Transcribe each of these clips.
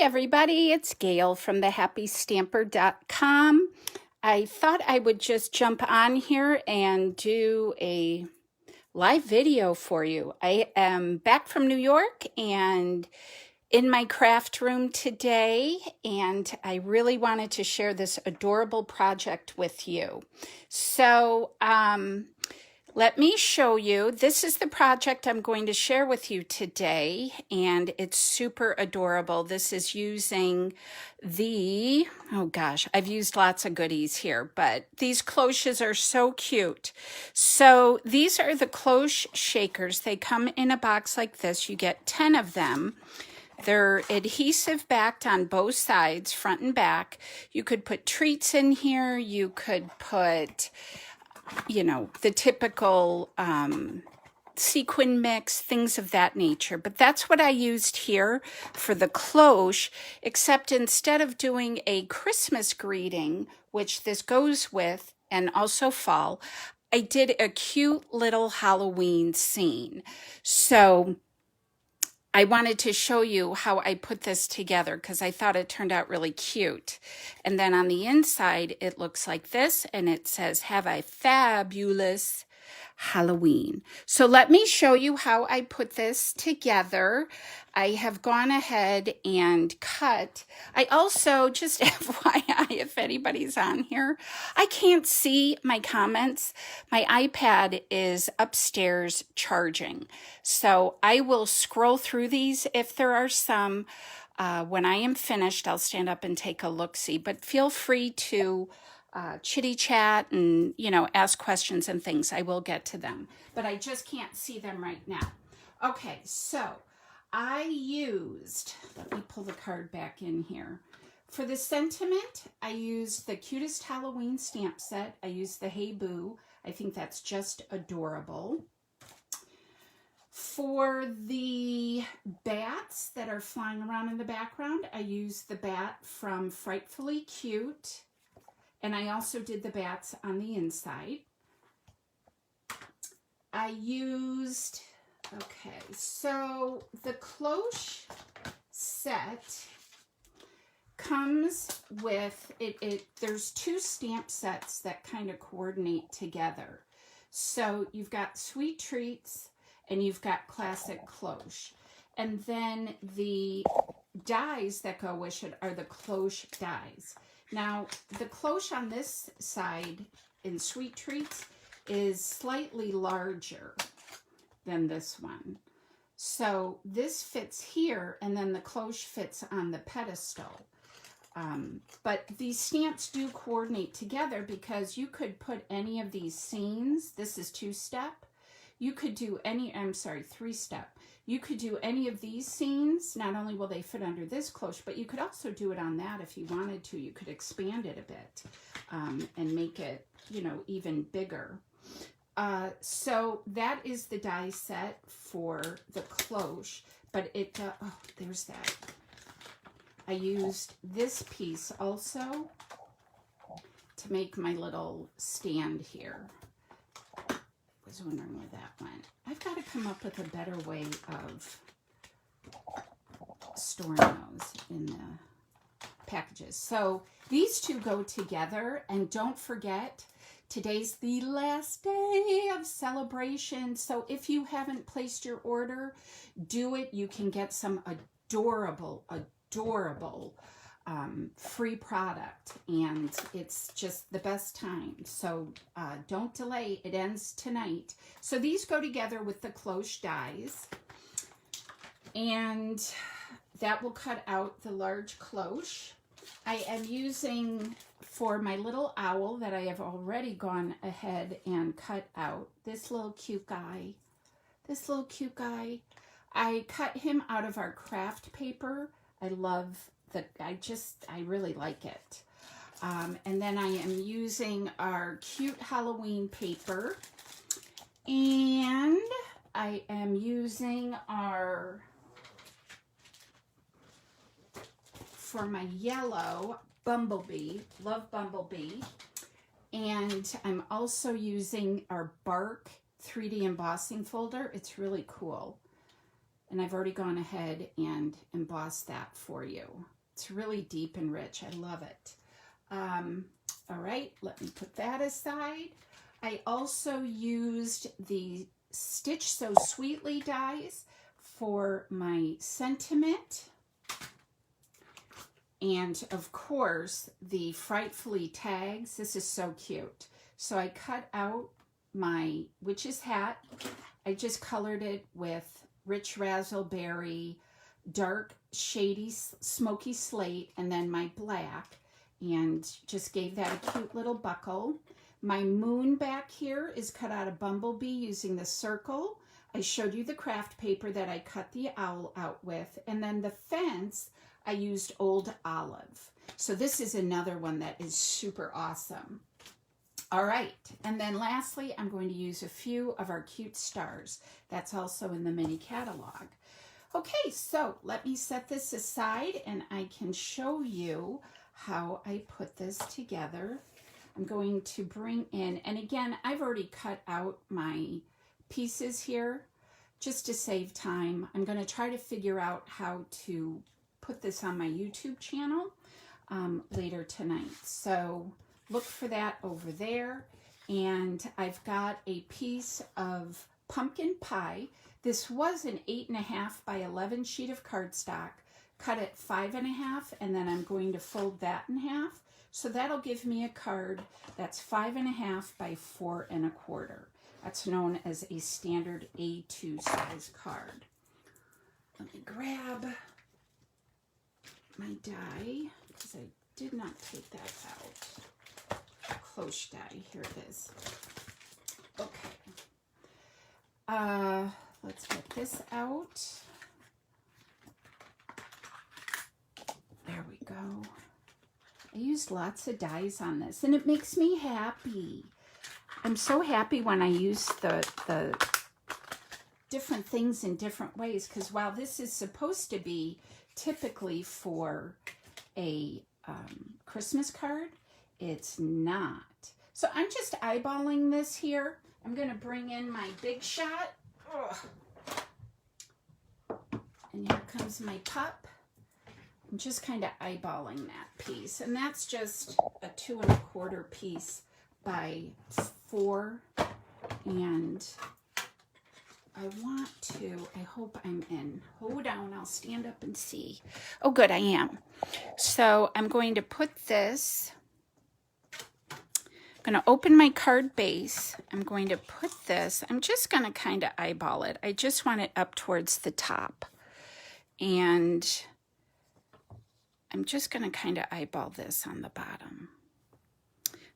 everybody, it's Gail from thehappystamper.com. I thought I would just jump on here and do a live video for you. I am back from New York and in my craft room today, and I really wanted to share this adorable project with you. So, let me show you. This is the project I'm going to share with you today, and it's super adorable. This is using the, oh gosh, I've used lots of goodies here, but these cloches are so cute. So these are the Cloche Shakers. They come in a box like this. You get 10 of them. They're adhesive backed on both sides, front and back. You could put treats in here. You could put, you know, the typical sequin mix, things of that nature. But that's what I used here for the cloche, except instead of doing a Christmas greeting, which this goes with, and also fall, I did a cute little Halloween scene. So I wanted to show you how I put this together because I thought it turned out really cute. And then on the inside, it looks like this, and it says, "Have a fabulous Halloween." So let me show you how I put this together. I have gone ahead and cut. I also, just FYI, if anybody's on here, I can't see my comments. My iPad is upstairs charging. So I will scroll through these. If there are some, when I am finished, I'll stand up and take a look-see. But feel free to chitty chat and, you know, ask questions and things. I will get to them, but I just can't see them right now. Okay, so I used, let me pull the card back in here. For the sentiment, I used the cutest Halloween stamp set. I used the Hey Boo. I think that's just adorable. For the bats that are flying around in the background, I used the bat from Frightfully Cute. And I also did the bats on the inside. I used, okay, so the Cloche Set comes with, there's two stamp sets that kind of coordinate together. So you've got Sweet Treats and you've got Classic Cloche. And then the dies that go with it are the Cloche dies. Now, the cloche on this side in Sweet Treats is slightly larger than this one. So this fits here, and then the cloche fits on the pedestal. But these stamps do coordinate together because you could put any of these scenes. This is 2-step. You could do any, I'm sorry, 3-step. You could do any of these scenes. Not only will they fit under this cloche, but you could also do it on that if you wanted to. You could expand it a bit and make it, you know, even bigger. So that is the die set for the cloche, but it, oh, there's that. I used this piece also to make my little stand here. I was wondering where that went. I've got to come up with a better way of storing those in the packages. So these two go together, and don't forget, today's the last day of celebration. So if you haven't placed your order, do it. You can get some adorable free product, and it's just the best time. So don't delay. It ends tonight. So these go together with the cloche dies, and that will cut out the large cloche. I am using, for my little owl that I have already gone ahead and cut out, this little cute guy. This little cute guy. I cut him out of our craft paper. I love I really like it. And then I am using our cute Halloween paper, and I am using our, for my yellow, Bumblebee, love Bumblebee, and I'm also using our bark 3D embossing folder. It's really cool. And I've already gone ahead and embossed that for you. It's really deep and rich. I love it. All right, let me put that aside. I also used the Stitch So Sweetly dies for my sentiment. And of course, the Frightfully tags. This is so cute. So I cut out my witch's hat. I just colored it with rich raspberry, dark shady smoky slate, and then my black, and just gave that a cute little buckle. My moon back here is cut out of Bumblebee using the circle. I showed you the craft paper that I cut the owl out with, and then the fence I used Old Olive. So this is another one that is super awesome. All right, and then lastly, I'm going to use a few of our cute stars. That's also in the mini catalog. Okay, so let me set this aside and I can show you how I put this together. I'm going to bring in, and again, I've already cut out my pieces here just to save time. I'm going to try to figure out how to put this on my YouTube channel later tonight. So look for that over there. And I've got a piece of pumpkin pie. This was an 8.5 by 11 sheet of cardstock, cut at 5.5, and then I'm going to fold that in half. So that'll give me a card that's 5.5 by 4.25. That's known as a standard A2 size card. Let me grab my die, because I did not take that out. Cloche die, here it is. Okay. Let's get this out. There we go. I used lots of dies on this, and it makes me happy. I'm so happy when I use the different things in different ways, because while this is supposed to be typically for a Christmas card, it's not. So I'm just eyeballing this here. I'm going to bring in my Big Shot. Ugh. And here comes my pup. I'm just kind of eyeballing that piece. And that's just a 2.25 piece by 4. And I want to, I hope I'm in. Hold on, I'll stand up and see. Oh, good, I am. So I'm going to put this, I'm going to open my card base. I'm going to put this, I'm just going to kind of eyeball it. I just want it up towards the top. And I'm just going to kind of eyeball this on the bottom,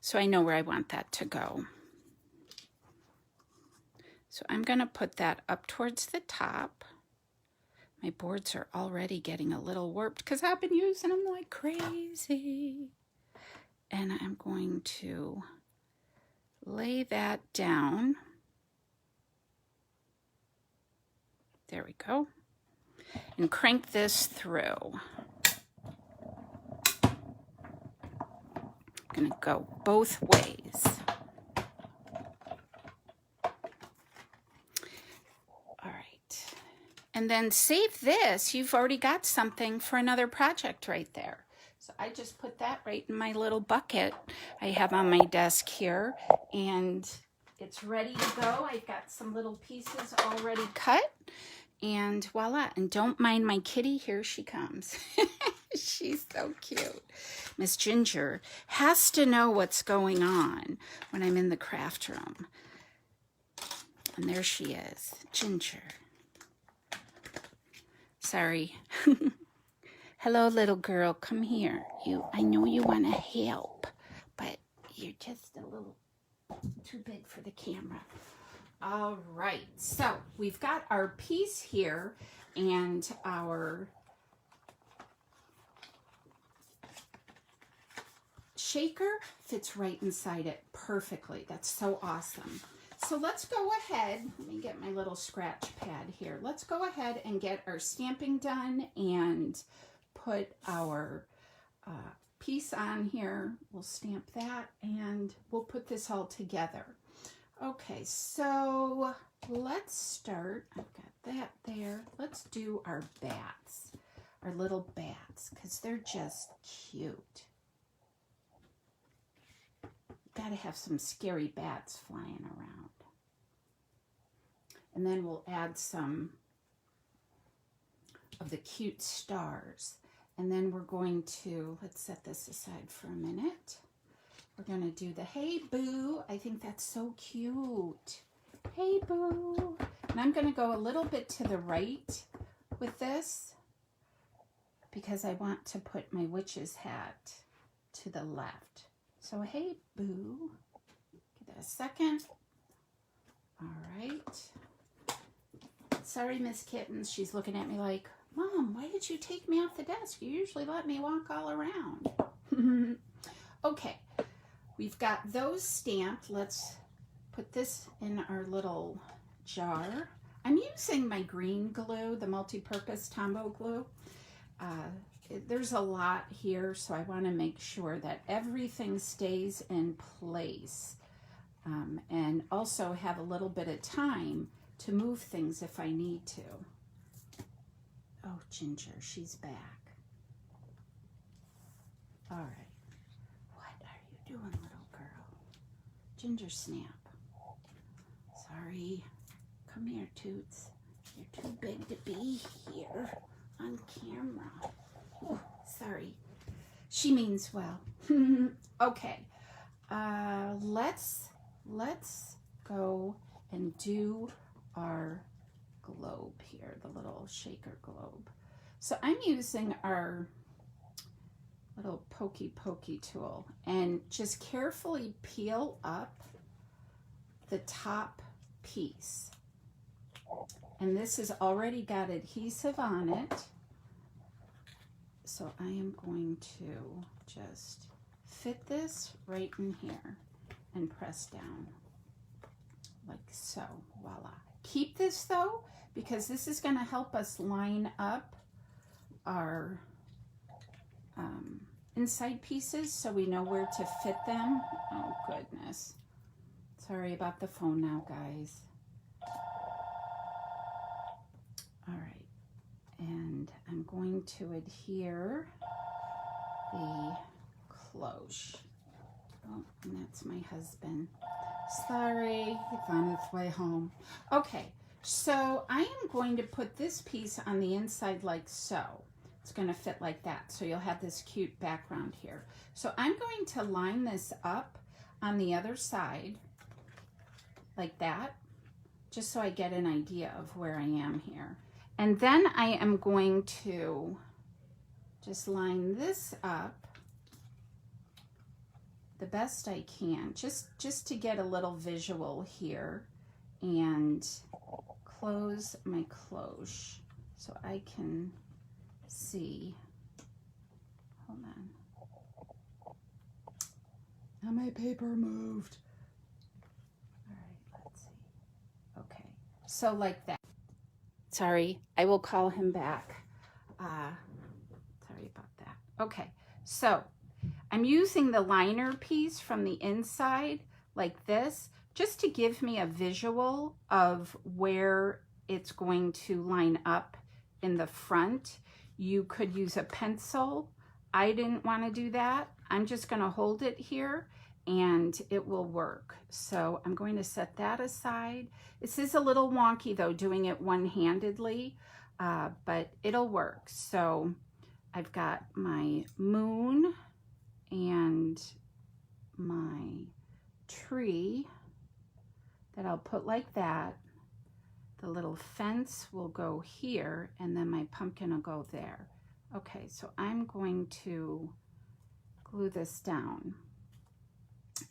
so I know where I want that to go. So I'm going to put that up towards the top. My boards are already getting a little warped because I've been using them like crazy. And I'm going to lay that down. There we go. And crank this through. I'm going to go both ways. And then save this. You've already got something for another project right there. So I just put that right in my little bucket I have on my desk here. And it's ready to go. I've got some little pieces already cut. And voila. And don't mind my kitty. Here she comes. She's so cute. Miss Ginger has to know what's going on when I'm in the craft room. And there she is. Ginger. Sorry. Hello, little girl. Come here. I know you want to help, but you're just a little too big for the camera. All right. So we've got our piece here, and our shaker fits right inside it perfectly. That's so awesome. So let's go ahead, let me get my little scratch pad here. Let's go ahead and get our stamping done and put our piece on here. We'll stamp that and we'll put this all together. Okay, so let's start. I've got that there. Let's do our bats, our little bats, because they're just cute. Got to have some scary bats flying around. And then we'll add some of the cute stars. And then we're going to, let's set this aside for a minute. We're going to do the Hey Boo. I think that's so cute. Hey Boo. And I'm going to go a little bit to the right with this because I want to put my witch's hat to the left. So Hey Boo. Give that a second. All right. Sorry, Miss Kittens. She's looking at me like, Mom, why did you take me off the desk? You usually let me walk all around. Okay, we've got those stamped. Let's put this in our little jar. I'm using my green glue, the multi-purpose Tombow glue. There's a lot here, so I want to make sure that everything stays in place. And also have a little bit of time to move things if I need to. Oh, Ginger, she's back. All right. What are you doing, little girl? Ginger Snap. Sorry. Come here, Toots. You're too big to be here on camera. Oh, sorry. She means well. Okay. Let's go and do our globe here, the little shaker globe. So I'm using our little pokey tool and just carefully peel up the top piece. And this has already got adhesive on it. So I am going to just fit this right in here and press down like so. Voila. Keep this though, because this is going to help us line up our inside pieces so we know where to fit them. Oh goodness. Sorry about the phone now, guys. All right. And I'm going to adhere the cloche. Oh, and that's my husband. Sorry, he's on his way home. Okay, so I am going to put this piece on the inside like so. It's going to fit like that, so you'll have this cute background here. So I'm going to line this up on the other side like that, just so I get an idea of where I am here. And then I am going to just line this up the best I can, just to get a little visual here, and close my cloche so I can see. Hold on. Now my paper moved. All right, let's see. Okay, so like that. Sorry, I will call him back. Sorry about that. Okay, so I'm using the liner piece from the inside like this, just to give me a visual of where it's going to line up in the front. You could use a pencil. I didn't want to do that. I'm just going to hold it here and it will work. So I'm going to set that aside. This is a little wonky though, doing it one-handedly, but it'll work. So I've got my moon and my tree that I'll put like that. The little fence will go here, and then my pumpkin will go there. Okay, so I'm going to glue this down,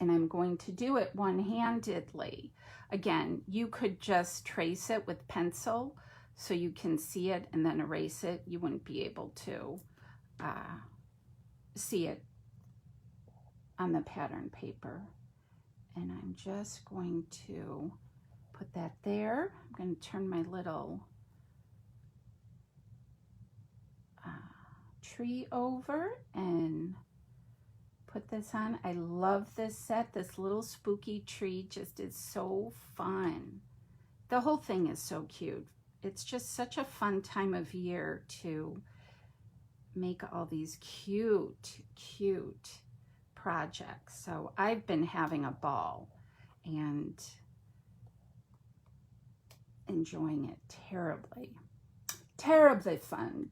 and I'm going to do it one-handedly. Again, you could just trace it with pencil so you can see it and then erase it. You wouldn't be able to see it on the pattern paper. And I'm just going to put that there. I'm going to turn my little tree over and put this on. I love this set. This little spooky tree just is so fun. The whole thing is so cute. It's just such a fun time of year to make all these cute, cute projects. So I've been having a ball and enjoying it terribly. Terribly fun.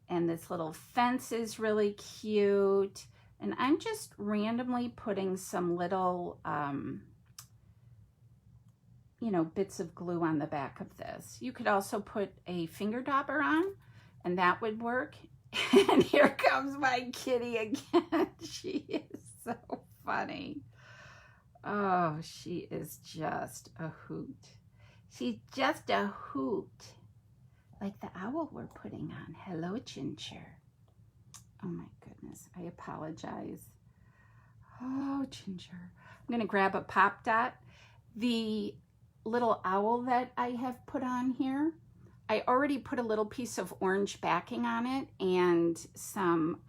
And this little fence is really cute. And I'm just randomly putting some little, you know, bits of glue on the back of this. You could also put a finger dauber on, and that would work. And here comes my kitty again. She is so funny. Oh, she is just a hoot. She's just a hoot. Like the owl we're putting on. Hello, Ginger. Oh my goodness, I apologize. Oh, Ginger. I'm gonna grab a pop dot. The little owl that I have put on here, I already put a little piece of orange backing on it and some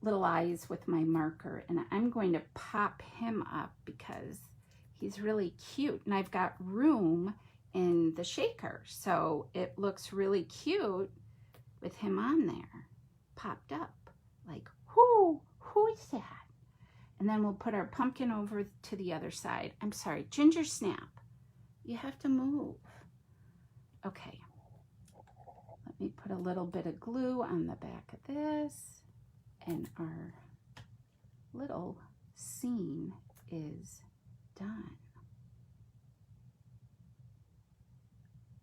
little eyes with my marker, and I'm going to pop him up because he's really cute, and I've got room in the shaker, so it looks really cute with him on there, popped up, like, who is that? And then we'll put our pumpkin over to the other side. I'm sorry, Ginger Snap, you have to move. Okay, let me put a little bit of glue on the back of this, and our little scene is done.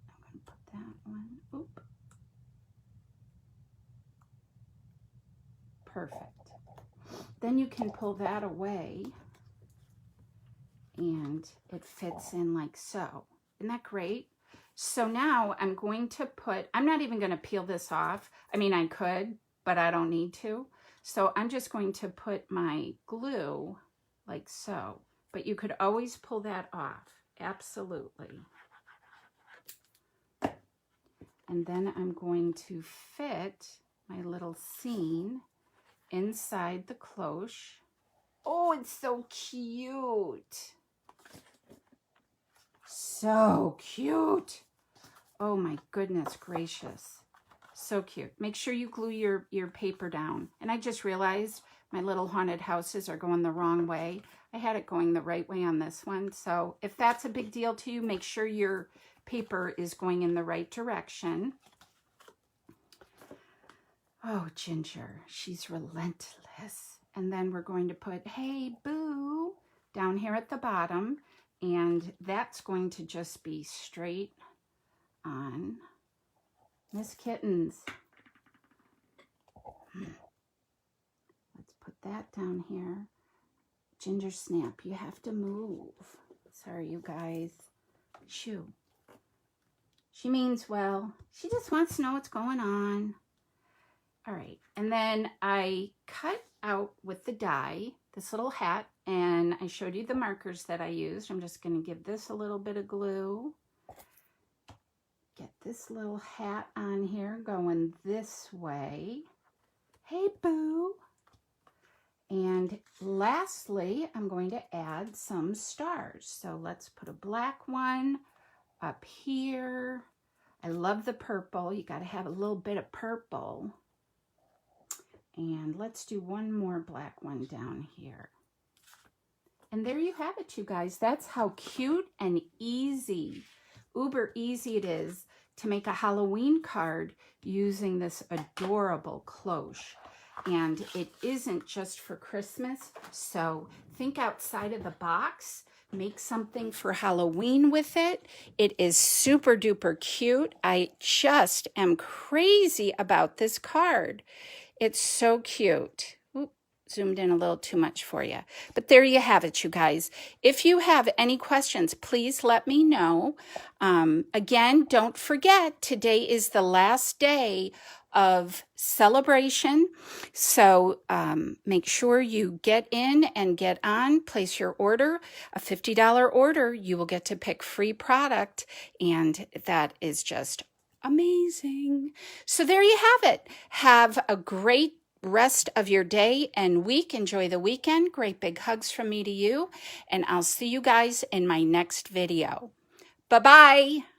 I'm going to put that one, oop. Perfect. Then you can pull that away and it fits in like so. Isn't that great? So now I'm going to put, I'm not even going to peel this off. I mean, I could, but I don't need to. So I'm just going to put my glue like so. But you could always pull that off. Absolutely. And then I'm going to fit my little scene inside the cloche. Oh, it's so cute. So cute. Oh my goodness gracious. So cute. Make sure you glue your paper down. And I just realized my little haunted houses are going the wrong way. I had it going the right way on this one. So if that's a big deal to you, make sure your paper is going in the right direction. Oh, Ginger, she's relentless. And then we're going to put, hey, boo, down here at the bottom. And that's going to just be straight on Miss Kittens. Let's put that down here. Ginger Snap, you have to move. Sorry, you guys. Shoo. She means well. She just wants to know what's going on. All right, and then I cut out with the die this little hat, and I showed you the markers that I used. I'm just going to give this a little bit of glue. Get this little hat on here going this way. Hey, boo. And lastly, I'm going to add some stars. So let's put a black one up here. I love the purple. You got to have a little bit of purple. And let's do one more black one down here. And there you have it, you guys. That's how cute and easy, uber easy it is to make a Halloween card using this adorable cloche. And it isn't just for Christmas, so think outside of the box. Make something for Halloween with it. It is super duper cute. I just am crazy about this card. It's so cute. Oop, zoomed in a little too much for you. But there you have it, you guys. If you have any questions, please let me know. Again, don't forget, today is the last day of celebration. So make sure you get in and get on, place your order, a $50 order, you will get to pick free product, and that is just amazing. So there you have it. Have a great rest of your day and week. Enjoy the weekend. Great big hugs from me to you. And I'll see you guys in my next video. Bye-bye.